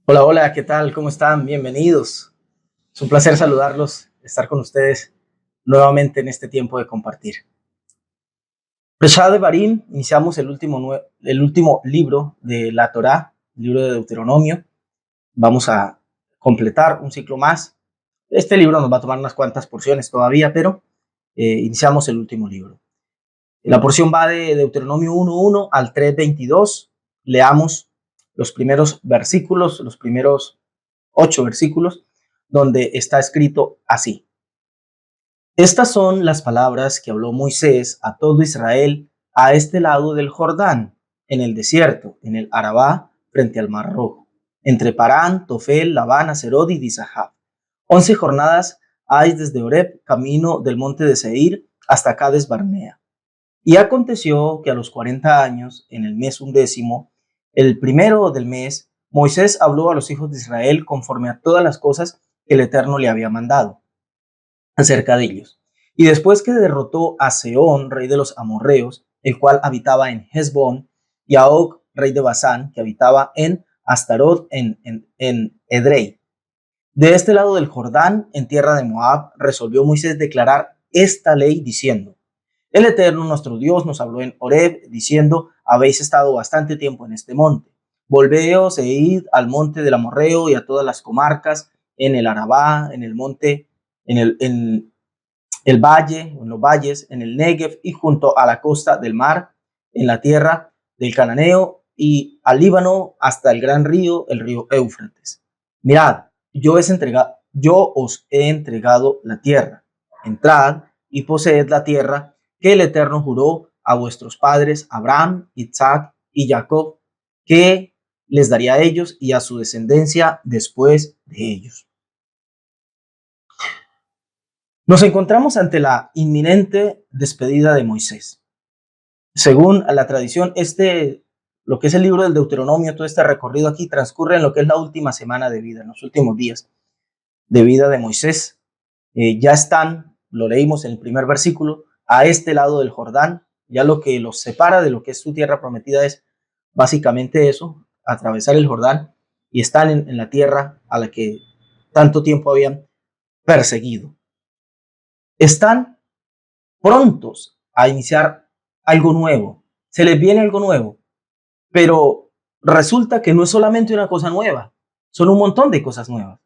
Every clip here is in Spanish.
Hola, hola, ¿qué tal? ¿Cómo están? Bienvenidos. Es un placer saludarlos, estar con ustedes nuevamente en este tiempo de compartir. Reshad de Barim, iniciamos el último libro de la Torá, el libro de Deuteronomio. Vamos a completar un ciclo más. Este libro nos va a tomar unas cuantas porciones todavía, pero iniciamos el último libro. La porción va de Deuteronomio 1:1 al 3:22. Leamos los primeros versículos, los primeros 8 versículos, donde está escrito así. Estas son las palabras que habló Moisés a todo Israel a este lado del Jordán, en el desierto, en el Arabá, frente al Mar Rojo, entre Parán, Tofel, Labán, Aserod y Disahab. 11 jornadas hay desde Oreb, camino del monte de Seir, hasta Cades Barnea. Y aconteció que a los 40 años, en el mes 11, el primero del mes, Moisés habló a los hijos de Israel conforme a todas las cosas que el Eterno le había mandado acerca de ellos. Y después que derrotó a Sehón, rey de los amorreos, el cual habitaba en Hesbón, y a Og, rey de Basán, que habitaba en Astarot, en Edrei. De este lado del Jordán, en tierra de Moab, resolvió Moisés declarar esta ley diciendo: el Eterno nuestro Dios nos habló en Horeb, diciendo: habéis estado bastante tiempo en este monte. Volveos e id al monte del Amorreo y a todas las comarcas, en el Arabá, en el monte, en el valle, en los valles, en el Negev y junto a la costa del mar, en la tierra del Cananeo y al Líbano hasta el gran río, el río Éufrates. Mirad, yo os he entregado la tierra. Entrad y poseed la tierra que el Eterno juró a vuestros padres Abraham, Isaac y Jacob, que les daría a ellos y a su descendencia después de ellos. Nos encontramos ante la inminente despedida de Moisés. Según la tradición, lo que es el libro del Deuteronomio, todo este recorrido aquí transcurre en lo que es la última semana de vida, en los últimos días de vida de Moisés. Ya están, lo leímos en el primer versículo, a este lado del Jordán. Ya lo que los separa de lo que es su tierra prometida es básicamente eso, atravesar el Jordán, y están en la tierra a la que tanto tiempo habían perseguido. Están prontos a iniciar algo nuevo. Se les viene algo nuevo, pero resulta que no es solamente una cosa nueva, son un montón de cosas nuevas.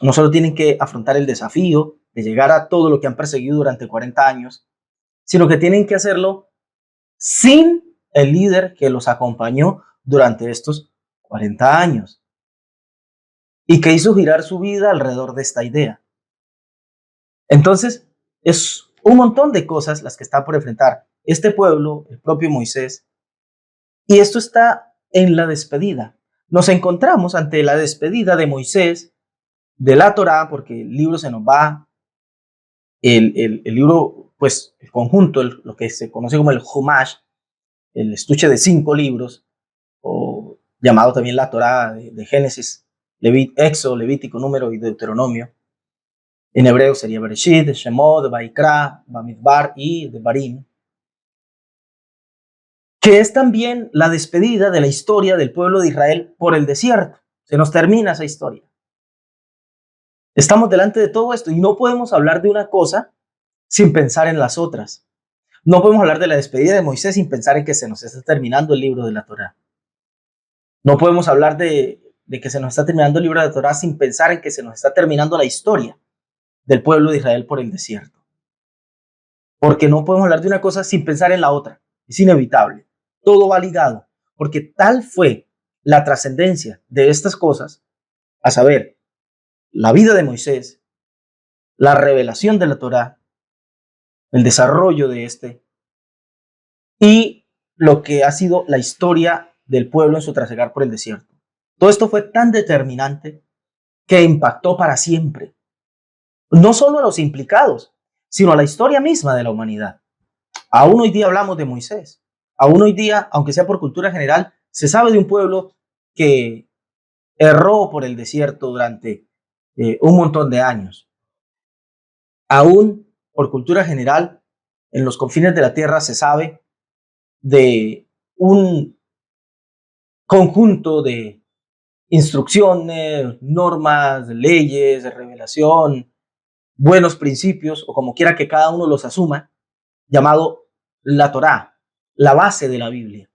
No solo tienen que afrontar el desafío de llegar a todo lo que han perseguido durante 40 años, sino que tienen que hacerlo sin el líder que los acompañó durante estos 40 años y que hizo girar su vida alrededor de esta idea. Entonces, es un montón de cosas las que está por enfrentar este pueblo, el propio Moisés, y esto está en la despedida. Nos encontramos ante la despedida de Moisés de la Torá, porque el libro se nos va, el libro, pues el conjunto, lo que se conoce como el Humash, el estuche de 5 libros, o llamado también la Torá de Génesis, Éxodo, Levítico, Número y Deuteronomio. En hebreo sería Bereshit, Shemot, Vaikra, Bamidbar y Devarim, que es también la despedida de la historia del pueblo de Israel por el desierto. Se nos termina esa historia. Estamos delante de todo esto y no podemos hablar de una cosa sin pensar en las otras. No podemos hablar de la despedida de Moisés sin pensar en que se nos está terminando el libro de la Torá. No podemos hablar de que se nos está terminando el libro de la Torá sin pensar en que se nos está terminando la historia del pueblo de Israel por el desierto. Porque no podemos hablar de una cosa sin pensar en la otra. Es inevitable. Todo va ligado. Porque tal fue la trascendencia de estas cosas, a saber, la vida de Moisés, la revelación de la Torá, el desarrollo de y lo que ha sido la historia del pueblo en su trasegar por el desierto. Todo esto fue tan determinante que impactó para siempre, no solo a los implicados, sino a la historia misma de la humanidad. Aún hoy día hablamos de Moisés. Aún hoy día, aunque sea por cultura general, se sabe de un pueblo que erró por el desierto durante un montón de años. Aún por cultura general, en los confines de la tierra se sabe de un conjunto de instrucciones, normas, leyes, revelación, buenos principios, o como quiera que cada uno los asuma, llamado la Torá, la base de la Biblia,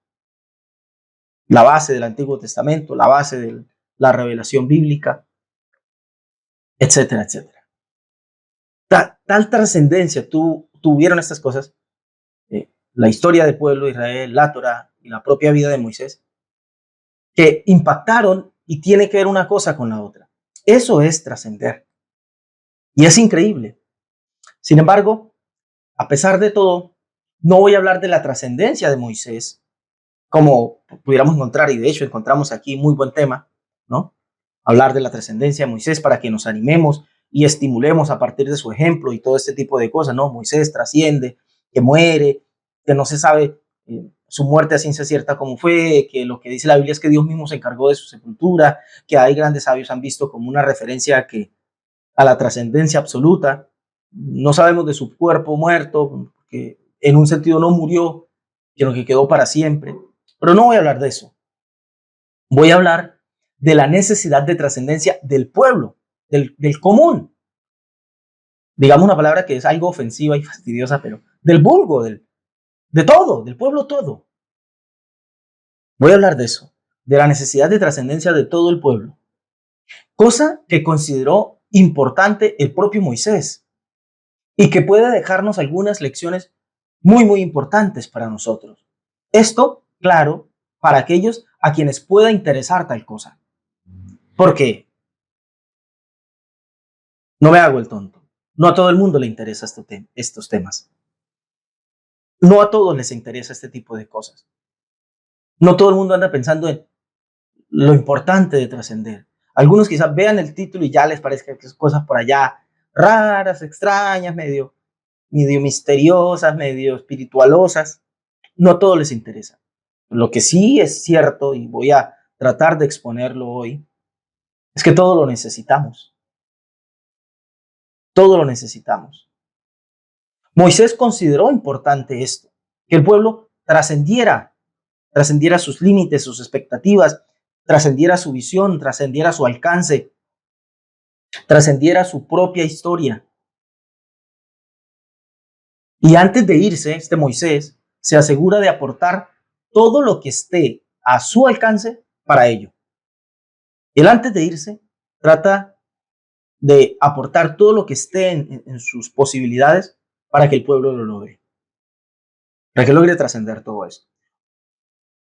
la base del Antiguo Testamento, la base de la revelación bíblica, etcétera, etcétera. Tal trascendencia tuvieron estas cosas, la historia del pueblo de Israel, la Torá y la propia vida de Moisés, que impactaron y tiene que ver una cosa con la otra. Eso es trascender. Y es increíble. Sin embargo, a pesar de todo, no voy a hablar de la trascendencia de Moisés, como pudiéramos encontrar, y de hecho encontramos aquí muy buen tema, ¿no? Hablar de la trascendencia de Moisés para que nos animemos y estimulemos a partir de su ejemplo y todo este tipo de cosas, ¿no? Moisés trasciende, que muere, que no se sabe su muerte a ciencia cierta cómo fue, que lo que dice la Biblia es que Dios mismo se encargó de su sepultura, que hay grandes sabios han visto como una referencia a la trascendencia absoluta. No sabemos de su cuerpo muerto, que en un sentido no murió, sino que quedó para siempre. Pero no voy a hablar de eso. Voy a hablar de la necesidad de trascendencia del pueblo, del común. Digamos una palabra que es algo ofensiva y fastidiosa, pero del vulgo, de todo, del pueblo todo. Voy a hablar de eso, de la necesidad de trascendencia de todo el pueblo. Cosa que consideró importante el propio Moisés y que puede dejarnos algunas lecciones muy, muy importantes para nosotros. Esto, claro, para aquellos a quienes pueda interesar tal cosa. Porque no me hago el tonto. No a todo el mundo le interesa estos temas. No a todos les interesa este tipo de cosas. No todo el mundo anda pensando en lo importante de trascender. Algunos quizás vean el título y ya les parezca que es cosas por allá raras, extrañas, medio misteriosas, medio espiritualosas. No a todos les interesa. Lo que sí es cierto, y voy a tratar de exponerlo hoy, es que todo lo necesitamos. Todo lo necesitamos. Moisés consideró importante esto, que el pueblo trascendiera sus límites, sus expectativas, trascendiera su visión, trascendiera su alcance, trascendiera su propia historia. Y antes de irse, este Moisés se asegura de aportar todo lo que esté a su alcance para ello. Él antes de irse trata de aportar todo lo que esté en sus posibilidades para que el pueblo lo logre, para que logre trascender todo esto.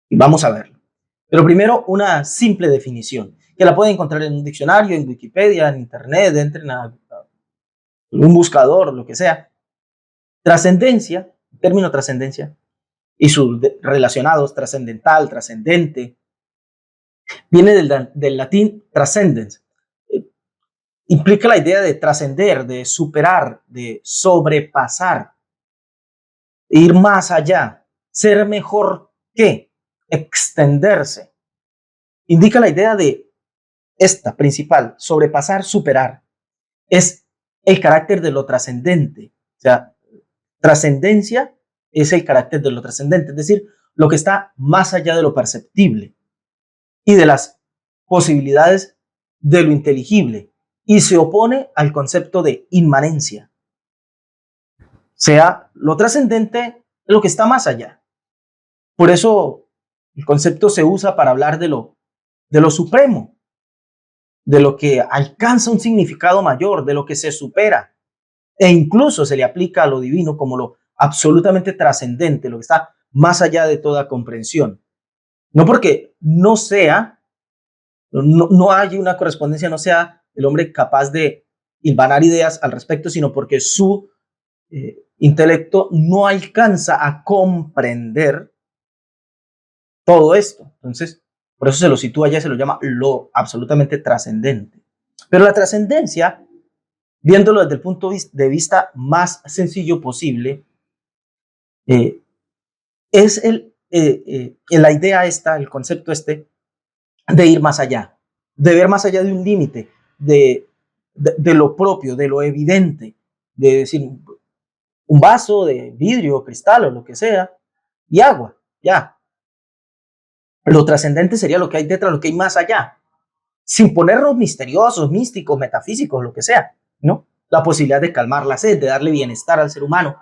Y vamos a verlo. Pero primero, una simple definición, que la pueden encontrar en un diccionario, en Wikipedia, en Internet, entren a un buscador, lo que sea. Trascendencia, el término trascendencia, y sus relacionados, trascendental, trascendente, viene del latín transcendens. Implica la idea de trascender, de superar, de sobrepasar, ir más allá, ser mejor que, extenderse. Indica la idea de esta principal, sobrepasar, superar. Es el carácter de lo trascendente. O sea, trascendencia es el carácter de lo trascendente, es decir, lo que está más allá de lo perceptible y de las posibilidades de lo inteligible, y se opone al concepto de inmanencia. O sea, lo trascendente es lo que está más allá. Por eso el concepto se usa para hablar de lo supremo, de lo que alcanza un significado mayor, de lo que se supera, e incluso se le aplica a lo divino como lo absolutamente trascendente, lo que está más allá de toda comprensión. No porque no sea, no haya una correspondencia, no sea el hombre capaz de hilvanar ideas al respecto, sino porque su intelecto no alcanza a comprender todo esto. Entonces, por eso se lo sitúa allá, se lo llama lo absolutamente trascendente. Pero la trascendencia, viéndolo desde el punto de vista más sencillo posible, es la idea esta, el concepto este, de ir más allá, de ver más allá de un límite, de lo propio, de lo evidente, de decir, un vaso de vidrio, cristal o lo que sea, y agua, ya. Lo trascendente sería lo que hay detrás, lo que hay más allá. sin ponernos misteriosos, místicos, metafísicos, lo que sea, ¿no? La posibilidad de calmar la sed, de darle bienestar al ser humano.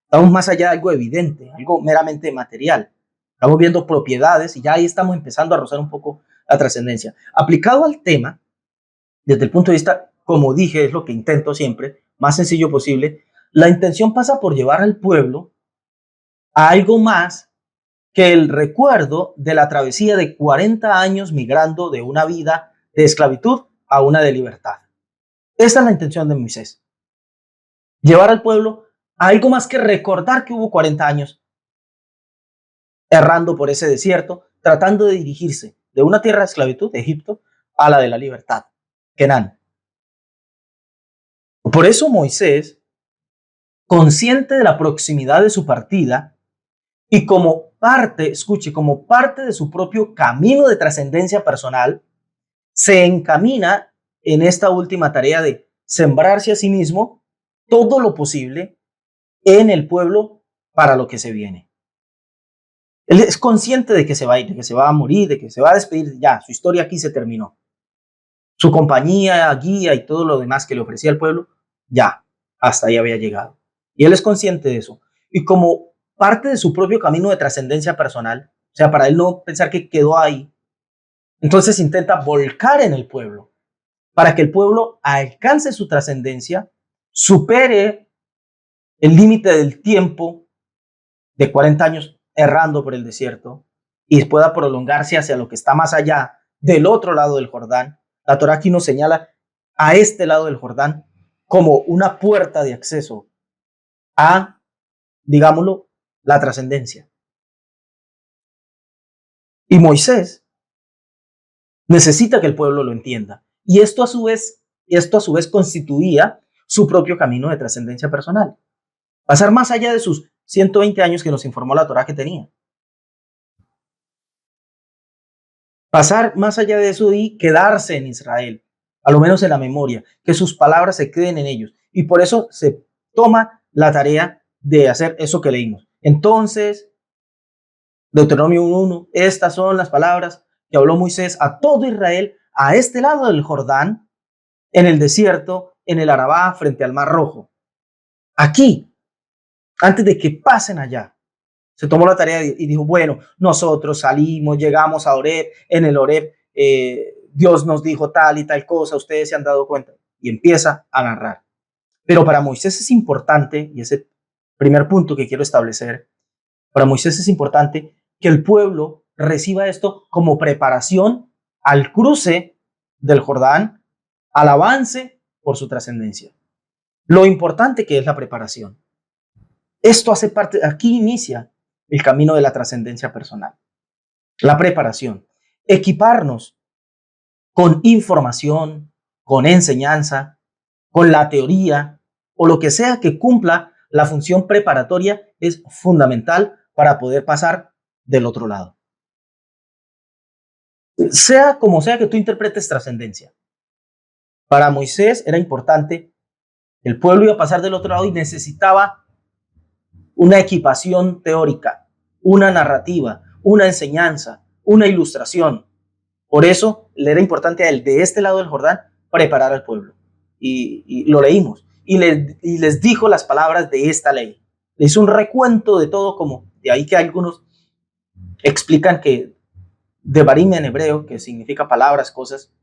Estamos más allá de algo evidente, algo meramente material. Estamos viendo propiedades y ya ahí estamos empezando a rozar un poco la trascendencia. Aplicado al tema, desde el punto de vista, como dije, es lo que intento siempre, más sencillo posible, la intención pasa por llevar al pueblo a algo más que el recuerdo de la travesía de 40 años migrando de una vida de esclavitud a una de libertad. Esa es la intención de Moisés. Llevar al pueblo a algo más que recordar que hubo 40 años errando por ese desierto, tratando de dirigirse de una tierra de esclavitud, Egipto, a la de la libertad, Canaán. Por eso Moisés, consciente de la proximidad de su partida y como parte, escuche, como parte de su propio camino de trascendencia personal, se encamina en esta última tarea de sembrarse a sí mismo todo lo posible en el pueblo para lo que se viene. Él es consciente de que se va a ir, de que se va a morir, de que se va a despedir, ya, su historia aquí se terminó. Su compañía, guía y todo lo demás que le ofrecía al pueblo, ya, hasta ahí había llegado. Y él es consciente de eso. Y como parte de su propio camino de trascendencia personal, o sea, para él no pensar que quedó ahí, entonces intenta volcar en el pueblo, para que el pueblo alcance su trascendencia, supere el límite del tiempo de 40 años errando por el desierto y pueda prolongarse hacia lo que está más allá, del otro lado del Jordán. La Torá aquí nos señala a este lado del Jordán como una puerta de acceso a, digámoslo, la trascendencia. Y Moisés necesita que el pueblo lo entienda. Y esto a su vez constituía su propio camino de trascendencia personal. Pasar más allá de sus 120 años que nos informó la Torá que tenía. Pasar más allá de eso y quedarse en Israel, a lo menos en la memoria, que sus palabras se queden en ellos. Y por eso se toma la tarea de hacer eso que leímos. Entonces, Deuteronomio 1:1, estas son las palabras que habló Moisés a todo Israel a este lado del Jordán, en el desierto, en el Arabá, frente al Mar Rojo. Aquí, antes de que pasen allá, se tomó la tarea y dijo, bueno, nosotros salimos, llegamos a Horeb, en el Horeb Dios nos dijo tal y tal cosa, ustedes se han dado cuenta. Y empieza a narrar. Pero para Moisés es importante, y ese primer punto que quiero establecer, para Moisés es importante que el pueblo reciba esto como preparación al cruce del Jordán, al avance por su trascendencia. Lo importante que es la preparación. Esto hace parte, aquí inicia el camino de la trascendencia personal. La preparación. Equiparnos con información, con enseñanza, con la teoría o lo que sea que cumpla la función preparatoria es fundamental para poder pasar del otro lado. Sea como sea que tú interpretes trascendencia. Para Moisés era importante, el pueblo iba a pasar del otro lado y necesitaba una equipación teórica, una narrativa, una enseñanza, una ilustración. Por eso le era importante a él, de este lado del Jordán, preparar al pueblo. Y lo leímos. Y les dijo las palabras de esta ley. Le hizo un recuento de todo, como de ahí que algunos explican que Devarim en hebreo, que significa palabras, cosas,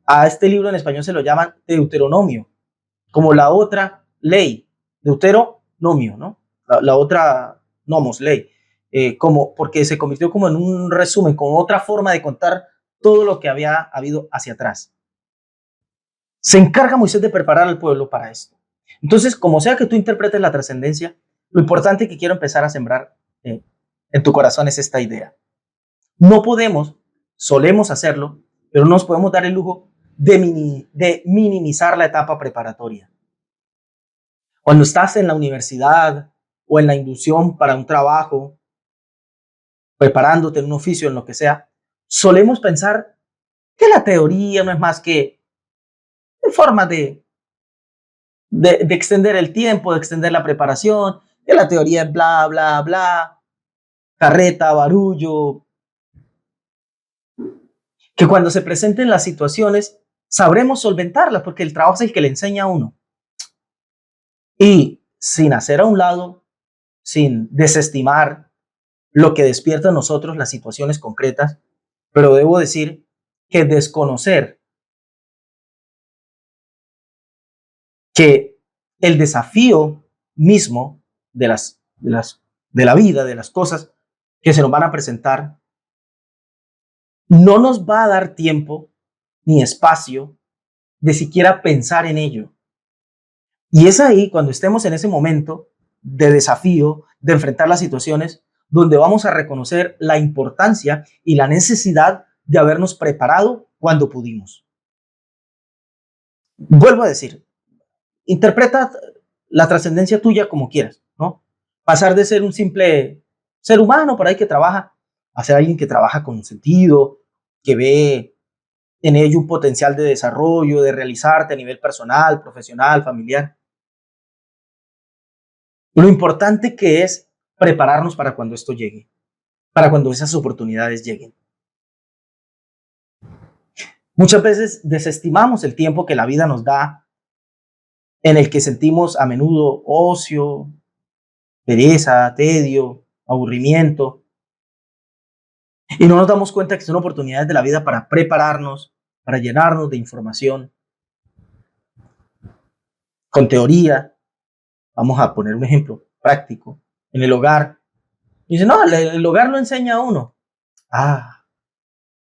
a este libro en español se lo llaman Deuteronomio, como la otra ley, Deuteronomio, ¿no? La otra nomos, ley, como, porque se convirtió como en un resumen, con otra forma de contar todo lo que había habido hacia atrás. Se encarga Moisés de preparar al pueblo para esto. Entonces, como sea que tú interpretes la trascendencia, lo importante que quiero empezar a sembrar en tu corazón es esta idea. No podemos, solemos hacerlo, pero no nos podemos dar el lujo de minimizar la etapa preparatoria. Cuando estás en la universidad o en la inducción para un trabajo, preparándote en un oficio, en lo que sea, solemos pensar que la teoría no es más que formas de extender el tiempo, de extender la preparación, que la teoría es bla, bla, bla, carreta, barullo. que cuando se presenten las situaciones sabremos solventarlas, porque el trabajo es el que le enseña a uno. Y sin hacer a un lado, sin desestimar lo que despierta en nosotros las situaciones concretas, pero debo decir que desconocer que el desafío mismo de la vida, de las cosas que se nos van a presentar, no nos va a dar tiempo ni espacio de siquiera pensar en ello. Y es ahí, cuando estemos en ese momento de desafío, de enfrentar las situaciones, donde vamos a reconocer la importancia y la necesidad de habernos preparado cuando pudimos. Vuelvo a decir, interpreta la trascendencia tuya como quieras, ¿no? Pasar de ser un simple ser humano por ahí que trabaja a ser alguien que trabaja con sentido, que ve en ello un potencial de desarrollo, de realizarte a nivel personal, profesional, familiar. Lo importante que es prepararnos para cuando esto llegue, para cuando esas oportunidades lleguen. Muchas veces desestimamos el tiempo que la vida nos da, en el que sentimos a menudo ocio, pereza, tedio, aburrimiento, y no nos damos cuenta que son oportunidades de la vida para prepararnos, para llenarnos de información, con teoría. Vamos a poner un ejemplo práctico. En el hogar, dice, no, el hogar lo enseña a uno. Ah,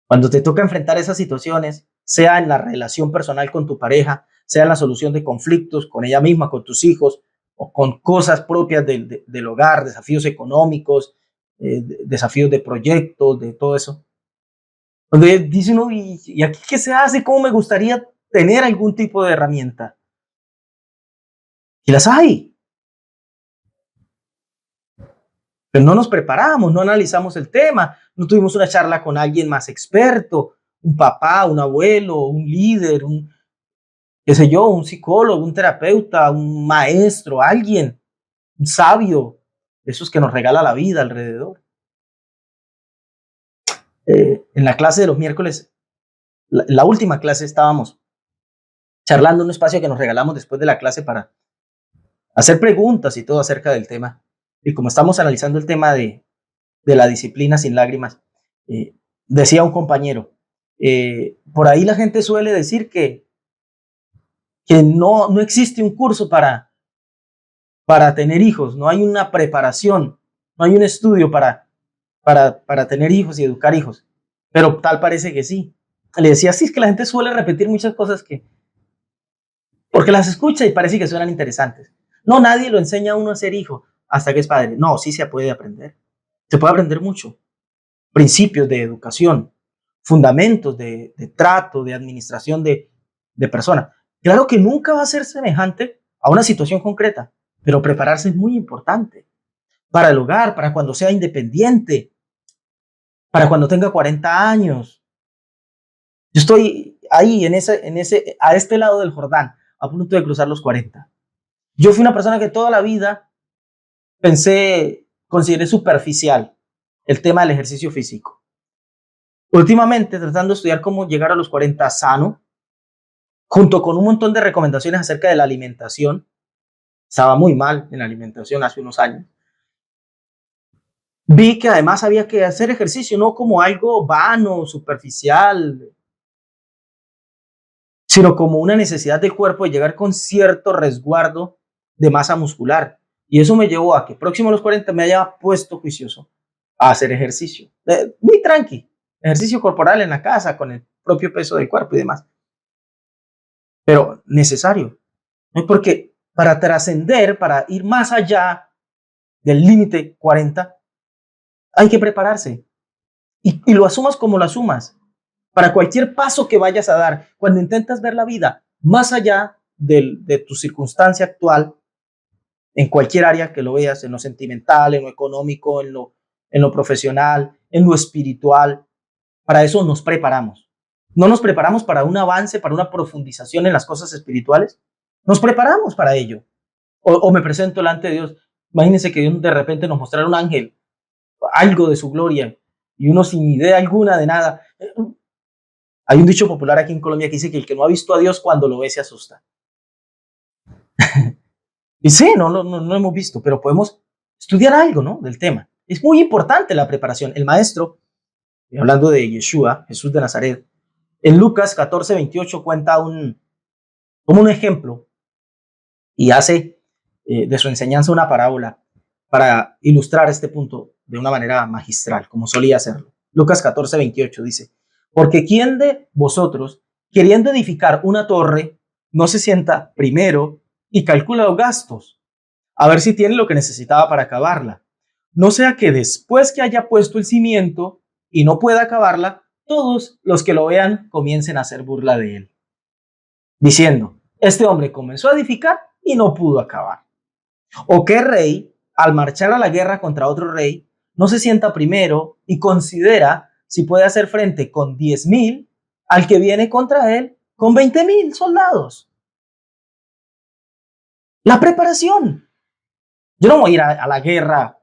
cuando te toca enfrentar esas situaciones, sea en la relación personal con tu pareja, sea en la solución de conflictos con ella misma, con tus hijos, o con cosas propias del hogar, desafíos económicos, desafíos de proyectos, de todo eso. Donde dice uno, ¿y aquí qué se hace? ¿Cómo me gustaría tener algún tipo de herramienta? Y las hay, pero no nos preparamos, no analizamos el tema, no tuvimos una charla con alguien más experto, un papá, un abuelo, un líder, qué sé yo, un psicólogo, un terapeuta, un maestro, alguien, un sabio, de esos que nos regala la vida alrededor. En la clase de los miércoles, la última clase, estábamos charlando en un espacio que nos regalamos después de la clase para hacer preguntas y todo acerca del tema. Y como estamos analizando el tema de la disciplina sin lágrimas, decía un compañero, por ahí la gente suele decir que no existe un curso para tener hijos, no hay una preparación, no hay un estudio para tener hijos y educar hijos, pero tal parece que sí. Le decía, sí, es que la gente suele repetir muchas cosas porque las escucha y parece que suenan interesantes. No, nadie lo enseña a uno a ser hijo hasta que es padre. No, sí se puede aprender. Se puede aprender mucho. Principios de educación, fundamentos de trato, de administración de personas. Claro que nunca va a ser semejante a una situación concreta, pero prepararse es muy importante para el hogar, para cuando sea independiente, para cuando tenga 40 años. Yo estoy ahí, a este lado del Jordán, a punto de cruzar los 40. Yo fui una persona que toda la vida consideré superficial el tema del ejercicio físico. Últimamente, tratando de estudiar cómo llegar a los 40 sano, junto con un montón de recomendaciones acerca de la alimentación, estaba muy mal en la alimentación hace unos años, vi que además había que hacer ejercicio, no como algo vano, superficial, sino como una necesidad del cuerpo de llegar con cierto resguardo de masa muscular. Y eso me llevó a que próximo a los 40 me haya puesto juicioso a hacer ejercicio. Muy tranqui, ejercicio corporal en la casa con el propio peso del cuerpo y demás. Pero necesario, ¿no? Porque para trascender, para ir más allá del límite 40, hay que prepararse. Y lo asumas como lo asumas. Para cualquier paso que vayas a dar, cuando intentas ver la vida más allá de tu circunstancia actual, en cualquier área que lo veas, en lo sentimental, en lo económico, en lo profesional, en lo espiritual, para eso nos preparamos. No nos preparamos para un avance, para una profundización en las cosas espirituales. Nos preparamos para ello. O me presento delante de Dios. Imagínense que Dios de repente nos mostrara un ángel, algo de su gloria, y uno sin idea alguna de nada. Hay un dicho popular aquí en Colombia que dice que el que no ha visto a Dios cuando lo ve se asusta. Y sí, no hemos visto, pero podemos estudiar algo, ¿no? Del tema. Es muy importante la preparación. El maestro, hablando de Yeshua, Jesús de Nazaret, en Lucas 14:28 cuenta como un ejemplo y hace de su enseñanza una parábola para ilustrar este punto de una manera magistral, como solía hacerlo. Lucas 14:28 dice, porque ¿quién de vosotros, queriendo edificar una torre, no se sienta primero y calcula los gastos, a ver si tiene lo que necesitaba para acabarla? No sea que después que haya puesto el cimiento y no pueda acabarla, todos los que lo vean comiencen a hacer burla de él, diciendo, este hombre comenzó a edificar y no pudo acabar. ¿O qué rey, al marchar a la guerra contra otro rey, no se sienta primero y considera si puede hacer frente con 10,000 al que viene contra él con 20,000 soldados? La preparación. Yo no voy a ir a la guerra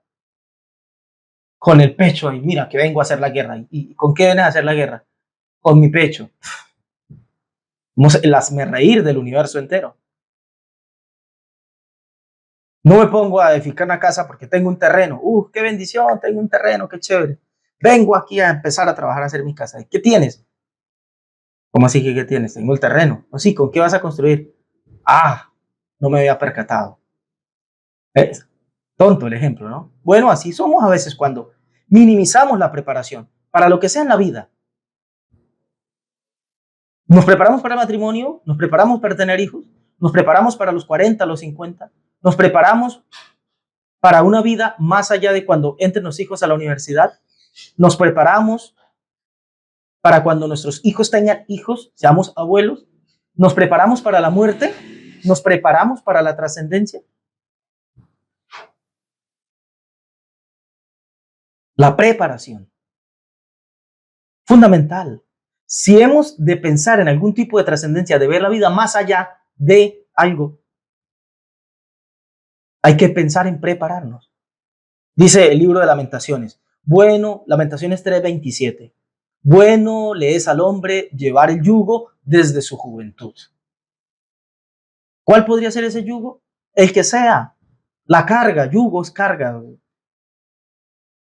con el pecho ahí, mira que vengo a hacer la guerra. ¿Y con qué vienes a hacer la guerra? Con mi pecho. Me reír del universo entero. No me pongo a edificar una casa porque tengo un terreno. Qué bendición, tengo un terreno, qué chévere. Vengo aquí a empezar a trabajar a hacer mi casa. ¿Qué tienes? ¿Cómo así que qué tienes? Tengo el terreno. No, sí, ¿con qué vas a construir? No me había percatado. Es tonto el ejemplo, ¿no? Bueno, así somos a veces cuando minimizamos la preparación para lo que sea en la vida. Nos preparamos para el matrimonio, nos preparamos para tener hijos, nos preparamos para los 40, los 50, nos preparamos para una vida más allá de cuando entren los hijos a la universidad, nos preparamos para cuando nuestros hijos tengan hijos, seamos abuelos, nos preparamos para la muerte, nos preparamos para la trascendencia. La preparación, fundamental. Si hemos de pensar en algún tipo de trascendencia, de ver la vida más allá de algo, hay que pensar en prepararnos. Dice el libro de Lamentaciones. Bueno, Lamentaciones 3:27. Bueno le es al hombre llevar el yugo desde su juventud. ¿Cuál podría ser ese yugo? El que sea. La carga, yugo es carga.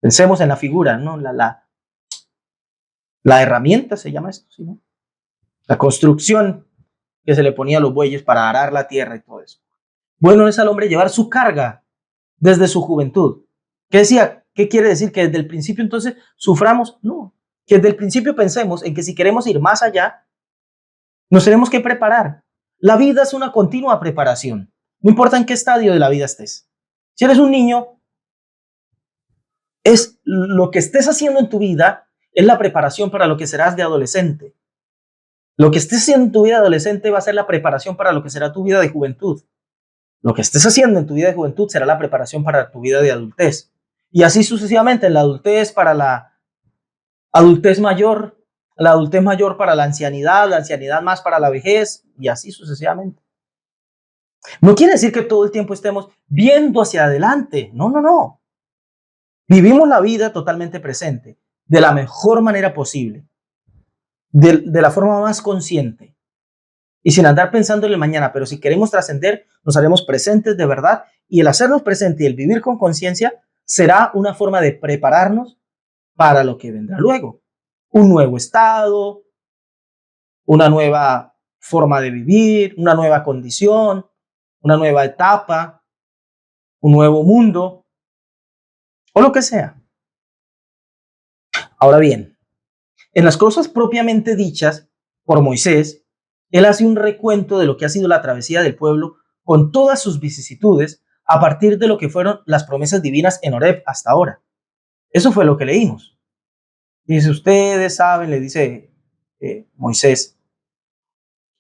Pensemos en la figura, ¿no? La herramienta se llama esto, ¿sí? ¿No? La construcción que se le ponía a los bueyes para arar la tierra y todo eso. Bueno es al hombre llevar su carga desde su juventud. ¿Qué decía? ¿Qué quiere decir? ¿Que desde el principio entonces suframos? No. Que desde el principio pensemos en que si queremos ir más allá, nos tenemos que preparar. La vida es una continua preparación. No importa en qué estadio de la vida estés. Si eres un niño, es lo que estés haciendo en tu vida, es la preparación para lo que serás de adolescente. Lo que estés haciendo en tu vida de adolescente va a ser la preparación para lo que será tu vida de juventud. Lo que estés haciendo en tu vida de juventud será la preparación para tu vida de adultez. Y así sucesivamente, en la adultez para la adultez mayor, la adultez mayor para la ancianidad más para la vejez, y así sucesivamente. No quiere decir que todo el tiempo estemos viendo hacia adelante. No. Vivimos la vida totalmente presente, de la mejor manera posible, de la forma más consciente y sin andar pensando en el mañana. Pero si queremos trascender, nos haremos presentes de verdad, y el hacernos presente y el vivir con conciencia será una forma de prepararnos para lo que vendrá luego. Un nuevo estado, una nueva forma de vivir, una nueva condición, una nueva etapa, un nuevo mundo o lo que sea. Ahora bien, en las cosas propiamente dichas por Moisés, él hace un recuento de lo que ha sido la travesía del pueblo con todas sus vicisitudes a partir de lo que fueron las promesas divinas en Horeb hasta ahora. Eso fue lo que leímos. Dice, ustedes saben, le dice Moisés,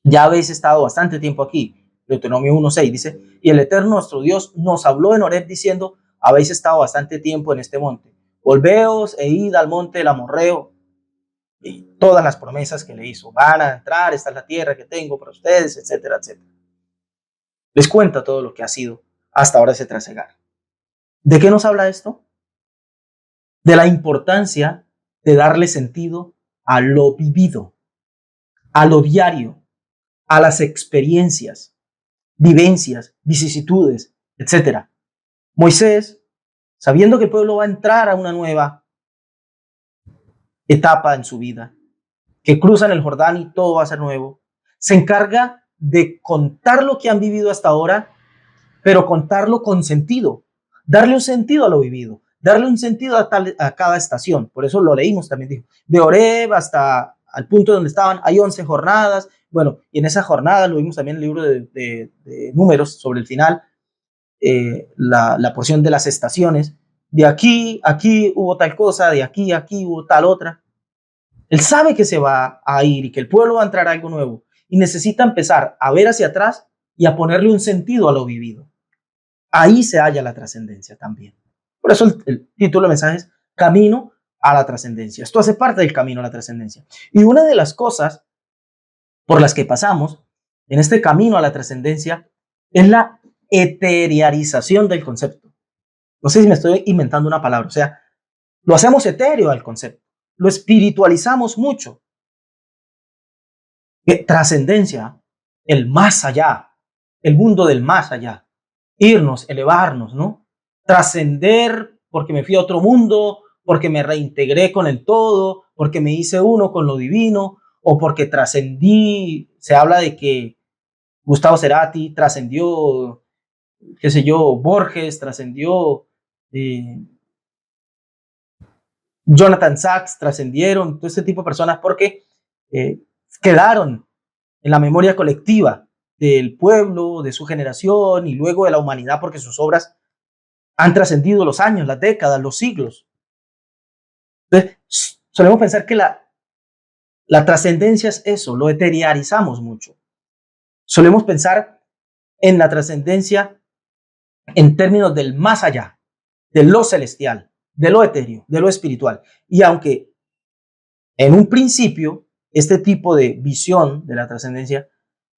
ya habéis estado bastante tiempo aquí. Deuteronomio 1:6 dice, y el Eterno nuestro Dios nos habló en Horeb diciendo, habéis estado bastante tiempo en este monte. Volveos e id al monte del Amorreo, y todas las promesas que le hizo. Van a entrar, esta es la tierra que tengo para ustedes, etcétera, etcétera. Les cuenta todo lo que ha sido hasta ahora ese trasegar. ¿De qué nos habla esto? De la importancia de darle sentido a lo vivido. a lo diario, a las experiencias, vivencias, vicisitudes, etc. Moisés, sabiendo que el pueblo va a entrar a una nueva etapa en su vida, que cruzan el Jordán y todo va a ser nuevo, se encarga de contar lo que han vivido hasta ahora, pero contarlo con sentido, darle un sentido a lo vivido, darle un sentido a cada estación. Por eso lo leímos también, dijo, de Horeb hasta al punto donde estaban, hay 11 jornadas. Bueno, y en esa jornada lo vimos también en el libro de Números, sobre el final, la porción de las estaciones. De aquí hubo tal cosa, de aquí hubo tal otra. Él sabe que se va a ir y que el pueblo va a entrar a algo nuevo y necesita empezar a ver hacia atrás y a ponerle un sentido a lo vivido. Ahí se halla la trascendencia también. Por eso el título del mensaje es Camino a la trascendencia. Esto hace parte del camino a la trascendencia. Y una de las cosas por las que pasamos en este camino a la trascendencia es la eterialización del concepto. No sé si me estoy inventando una palabra, o sea, lo hacemos etéreo al concepto, lo espiritualizamos mucho. Trascendencia, el más allá, el mundo del más allá, irnos, elevarnos, ¿no? Trascender porque me fui a otro mundo, porque me reintegré con el todo, porque me hice uno con lo divino, o porque trascendí. Se habla de que Gustavo Cerati trascendió, qué sé yo, Borges trascendió, Jonathan Sachs trascendieron, todo este tipo de personas porque quedaron en la memoria colectiva del pueblo, de su generación y luego de la humanidad porque sus obras han trascendido los años, las décadas, los siglos. Entonces, solemos pensar que la trascendencia es eso, lo eterializamos mucho. Solemos pensar en la trascendencia en términos del más allá, de lo celestial, de lo etéreo, de lo espiritual. Y aunque en un principio este tipo de visión de la trascendencia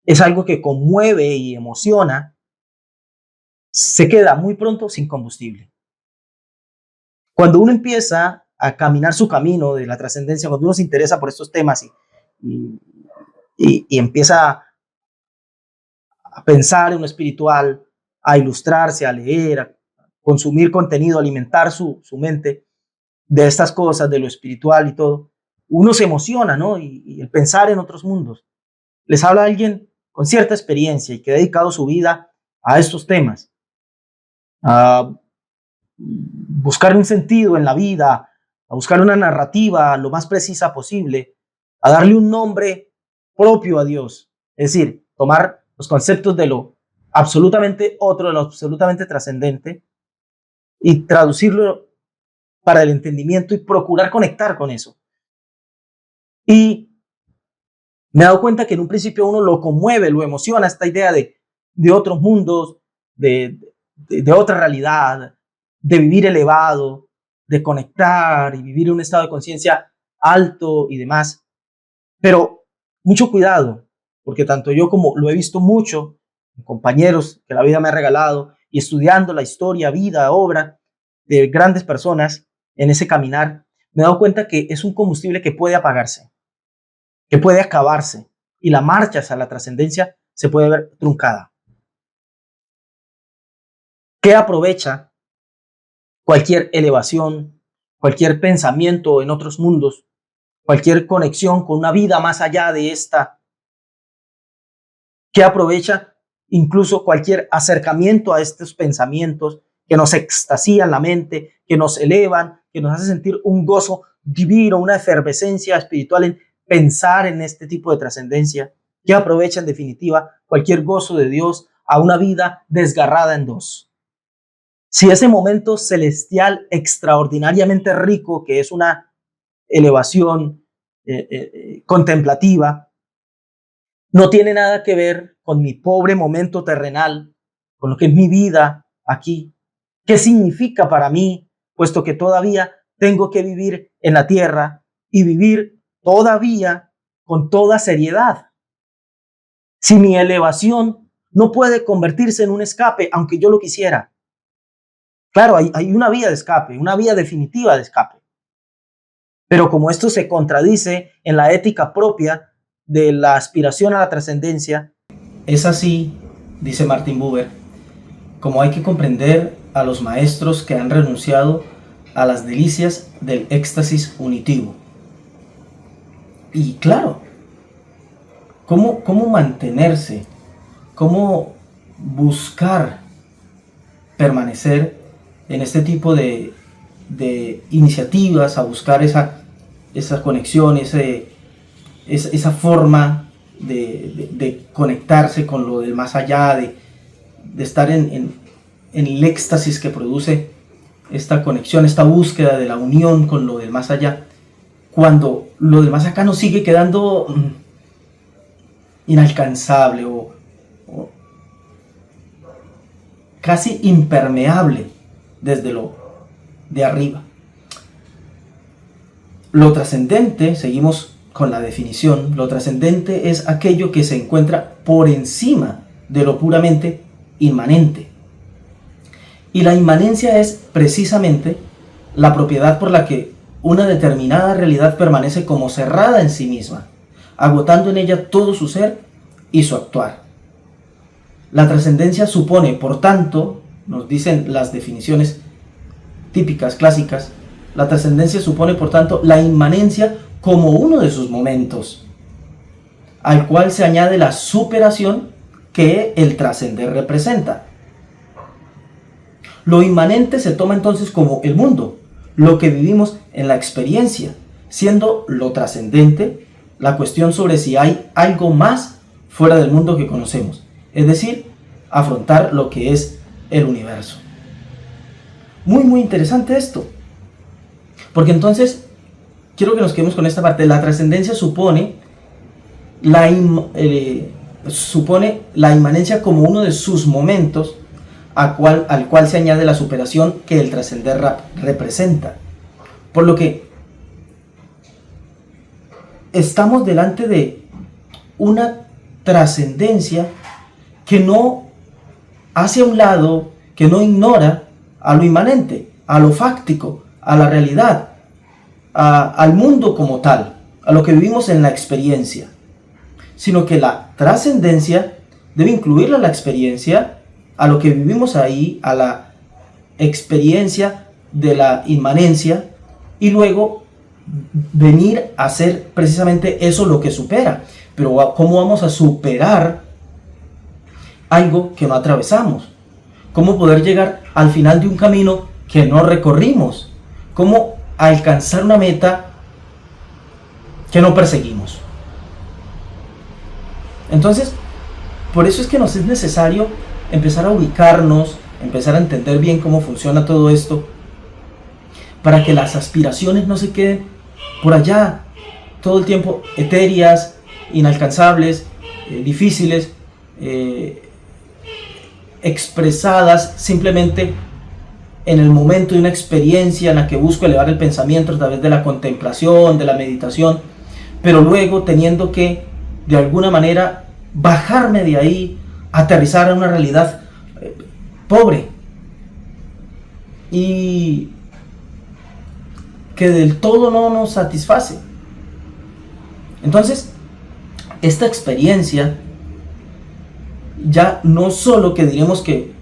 es algo que conmueve y emociona, se queda muy pronto sin combustible. Cuando uno empieza a caminar su camino de la trascendencia, cuando uno se interesa por estos temas y empieza a pensar en lo espiritual, a ilustrarse, a leer, a consumir contenido, a alimentar su mente de estas cosas, de lo espiritual y todo, uno se emociona, ¿no? Y el pensar en otros mundos. Les habla alguien con cierta experiencia y que ha dedicado su vida a estos temas, a buscar un sentido en la vida, a buscar una narrativa lo más precisa posible, a darle un nombre propio a Dios. Es decir, tomar los conceptos de lo absolutamente otro, de lo absolutamente trascendente y traducirlo para el entendimiento y procurar conectar con eso. Y me he dado cuenta que en un principio uno lo conmueve, lo emociona esta idea de otros mundos, de otra realidad, de vivir elevado, de conectar y vivir en un estado de conciencia alto y demás. Pero mucho cuidado, porque tanto yo como lo he visto mucho, compañeros que la vida me ha regalado y estudiando la historia, vida, obra de grandes personas en ese caminar, me he dado cuenta que es un combustible que puede apagarse, que puede acabarse y la marcha hacia la trascendencia se puede ver truncada. ¿Qué aprovecha cualquier elevación, cualquier pensamiento en otros mundos, cualquier conexión con una vida más allá de esta? ¿Qué aprovecha incluso cualquier acercamiento a estos pensamientos que nos extasían la mente, que nos elevan, que nos hace sentir un gozo divino, una efervescencia espiritual en pensar en este tipo de trascendencia? ¿Qué aprovecha en definitiva cualquier gozo de Dios a una vida desgarrada en dos? Si ese momento celestial extraordinariamente rico, que es una elevación contemplativa, no tiene nada que ver con mi pobre momento terrenal, con lo que es mi vida aquí, ¿qué significa para mí, puesto que todavía tengo que vivir en la tierra y vivir todavía con toda seriedad? Si mi elevación no puede convertirse en un escape, aunque yo lo quisiera. Claro, hay una vía de escape, una vía definitiva de escape. Pero como esto se contradice en la ética propia de la aspiración a la trascendencia es así, dice Martin Buber, como hay que comprender a los maestros que han renunciado a las delicias del éxtasis unitivo. Y claro, ¿cómo mantenerse? ¿Cómo buscar permanecer en este tipo de iniciativas, a buscar esa conexión, esa forma de conectarse con lo del más allá, de estar en el éxtasis que produce esta conexión, esta búsqueda de la unión con lo del más allá, cuando lo del más acá nos sigue quedando inalcanzable o casi impermeable desde lo de arriba? Lo trascendente, seguimos con la definición, lo trascendente es aquello que se encuentra por encima de lo puramente inmanente. Y la inmanencia es precisamente la propiedad por la que una determinada realidad permanece como cerrada en sí misma, agotando en ella todo su ser y su actuar. La trascendencia supone, por tanto, nos dicen las definiciones típicas, clásicas, la trascendencia supone, por tanto, la inmanencia como uno de sus momentos, al cual se añade la superación que el trascender representa. Lo inmanente se toma entonces como el mundo, lo que vivimos en la experiencia, siendo lo trascendente la cuestión sobre si hay algo más fuera del mundo que conocemos, es decir, afrontar lo que es el universo. Muy interesante esto, porque entonces quiero que nos quedemos con esta parte. La trascendencia supone la inmanencia como uno de sus momentos, al cual se añade la superación que el trascender representa. Por lo que estamos delante de una trascendencia que no hace a un lado, que no ignora a lo inmanente, a lo fáctico, a la realidad, al mundo como tal, a lo que vivimos en la experiencia, sino que la trascendencia debe incluir a la experiencia, a lo que vivimos ahí, a la experiencia de la inmanencia, y luego venir a ser precisamente eso lo que supera. Pero ¿cómo vamos a superar algo que no atravesamos? ¿Cómo poder llegar al final de un camino que no recorrimos? ¿Cómo alcanzar una meta que no perseguimos? Entonces, por eso es que nos es necesario empezar a ubicarnos, empezar a entender bien cómo funciona todo esto, para que las aspiraciones no se queden por allá todo el tiempo etéreas, inalcanzables, difíciles, expresadas simplemente en el momento de una experiencia en la que busco elevar el pensamiento a través de la contemplación, de la meditación, pero luego teniendo que de alguna manera bajarme de ahí, aterrizar a una realidad pobre y que del todo no nos satisface. Entonces, esta experiencia ya no solo que diremos que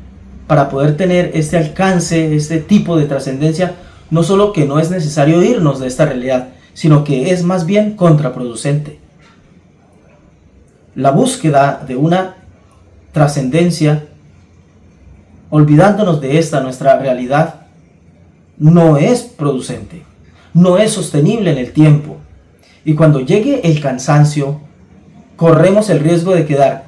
para poder tener este alcance, este tipo de trascendencia, no solo que no es necesario irnos de esta realidad, sino que es más bien contraproducente. La búsqueda de una trascendencia, olvidándonos de esta nuestra realidad, no es producente, no es sostenible en el tiempo. Y cuando llegue el cansancio, corremos el riesgo de quedar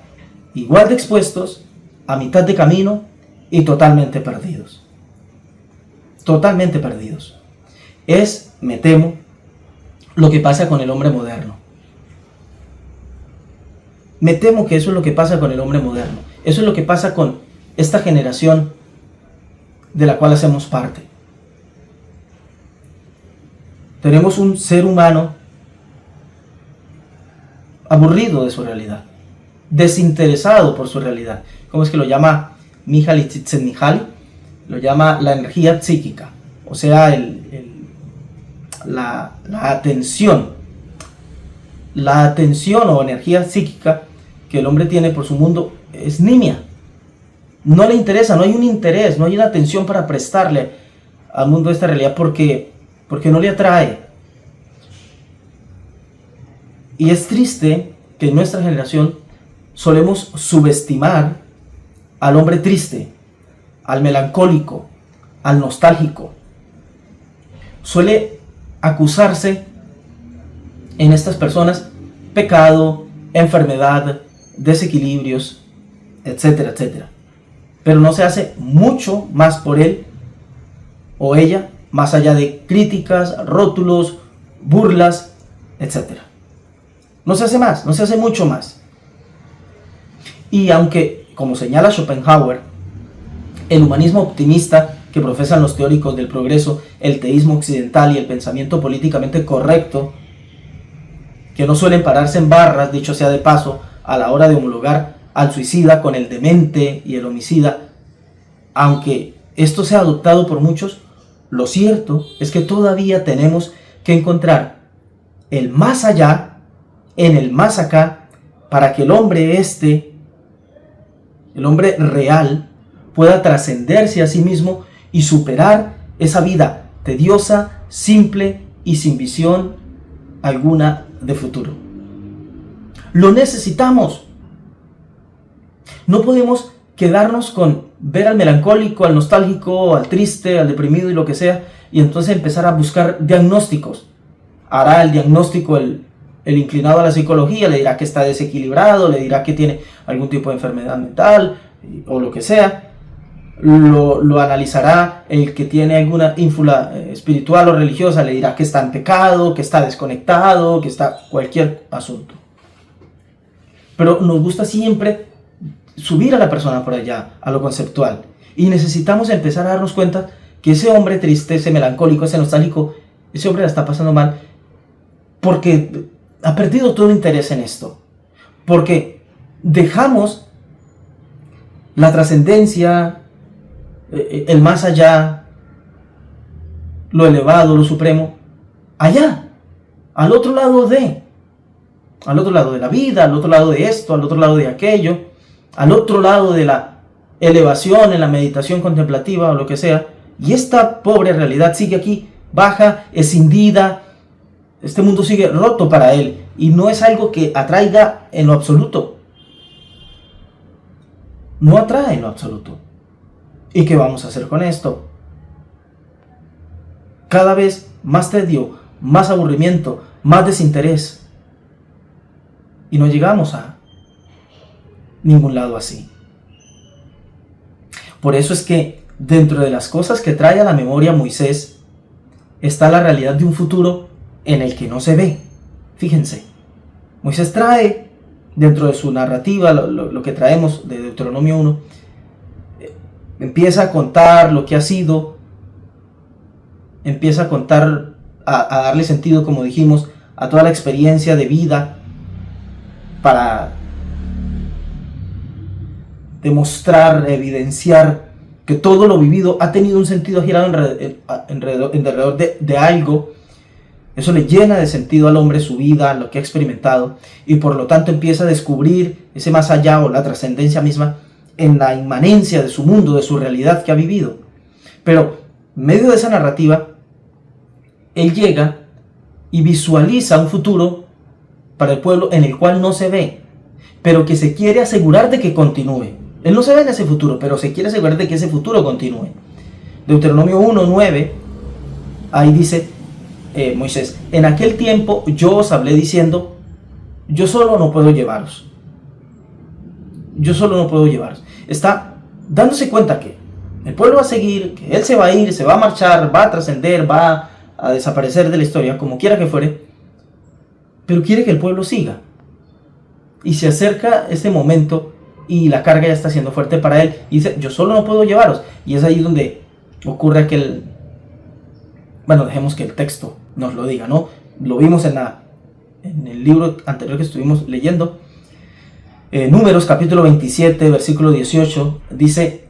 igual de expuestos, a mitad de camino y totalmente perdidos. Totalmente perdidos. Es, me temo, lo que pasa con el hombre moderno. Me temo que eso es lo que pasa con el hombre moderno. Eso es lo que pasa con esta generación de la cual hacemos parte. Tenemos un ser humano aburrido de su realidad, desinteresado por su realidad. ¿Cómo es que lo llama Mihaly Csikszentmihalyi? Lo llama la energía psíquica, o sea, la atención. la atención o energía psíquica que el hombre tiene por su mundo es nimia. No le interesa, no hay un interés, no hay una atención para prestarle al mundo de esta realidad porque no le atrae. Y es triste que en nuestra generación solemos subestimar al hombre triste, al melancólico, al nostálgico. Suele acusarse en estas personas pecado, enfermedad, desequilibrios, etcétera, etcétera. Pero no se hace mucho más por él o ella, más allá de críticas, rótulos, burlas, etcétera. No se hace más, no se hace mucho más. Y aunque, como señala Schopenhauer, el humanismo optimista que profesan los teóricos del progreso, el teísmo occidental y el pensamiento políticamente correcto, que no suelen pararse en barras, dicho sea de paso, a la hora de homologar al suicida con el demente y el homicida, aunque esto sea adoptado por muchos, lo cierto es que todavía tenemos que encontrar el más allá en el más acá, para que el hombre el hombre real, pueda trascenderse a sí mismo y superar esa vida tediosa, simple y sin visión alguna de futuro. Lo necesitamos. No podemos quedarnos con ver al melancólico, al nostálgico, al triste, al deprimido y lo que sea, y entonces empezar a buscar diagnósticos. Hará el diagnóstico el inclinado a la psicología, le dirá que está desequilibrado, le dirá que tiene algún tipo de enfermedad mental o lo que sea. Lo analizará el que tiene alguna ínfula espiritual o religiosa, le dirá que está en pecado, que está desconectado, que está cualquier asunto. Pero nos gusta siempre subir a la persona por allá, a lo conceptual. Y necesitamos empezar a darnos cuenta que ese hombre triste, ese melancólico, ese nostálgico, ese hombre la está pasando mal porque ha perdido todo interés en esto. Porque dejamos la trascendencia, el más allá, lo elevado, lo supremo, allá, al otro lado de la vida, al otro lado de esto, al otro lado de aquello, al otro lado de la elevación en la meditación contemplativa o lo que sea, y esta pobre realidad sigue aquí, baja, escindida. Este mundo sigue roto para él y no es algo que atraiga en lo absoluto. No atrae en lo absoluto. ¿Y qué vamos a hacer con esto? Cada vez más tedio, más aburrimiento, más desinterés. Y no llegamos a ningún lado así. Por eso es que dentro de las cosas que trae a la memoria Moisés está la realidad de un futuro en el que no se ve. Fíjense, Moisés trae dentro de su narrativa, lo que traemos de Deuteronomio 1, empieza a contar lo que ha sido, empieza a contar, a darle sentido, como dijimos, a toda la experiencia de vida para demostrar, evidenciar que todo lo vivido ha tenido un sentido girado alrededor de algo. Eso le llena de sentido al hombre su vida, lo que ha experimentado, y por lo tanto empieza a descubrir ese más allá o la trascendencia misma en la inmanencia de su mundo, de su realidad que ha vivido. Pero en medio de esa narrativa, él llega y visualiza un futuro para el pueblo en el cual no se ve, pero que se quiere asegurar de que continúe. Él no se ve en ese futuro, pero se quiere asegurar de que ese futuro continúe. Deuteronomio 1:9, ahí dice Moisés: en aquel tiempo yo os hablé diciendo, yo solo no puedo llevaros. Yo solo no puedo llevaros. Está dándose cuenta que el pueblo va a seguir, que él se va a ir, se va a marchar, va a trascender, va a desaparecer de la historia, como quiera que fuere, pero quiere que el pueblo siga. Y se acerca este momento y la carga ya está siendo fuerte para él. Y dice, yo solo no puedo llevaros. Y es ahí donde ocurre aquel... Bueno, dejemos que el texto nos lo diga, ¿no? Lo vimos en el libro anterior que estuvimos leyendo. Números capítulo 27, versículo 18, dice: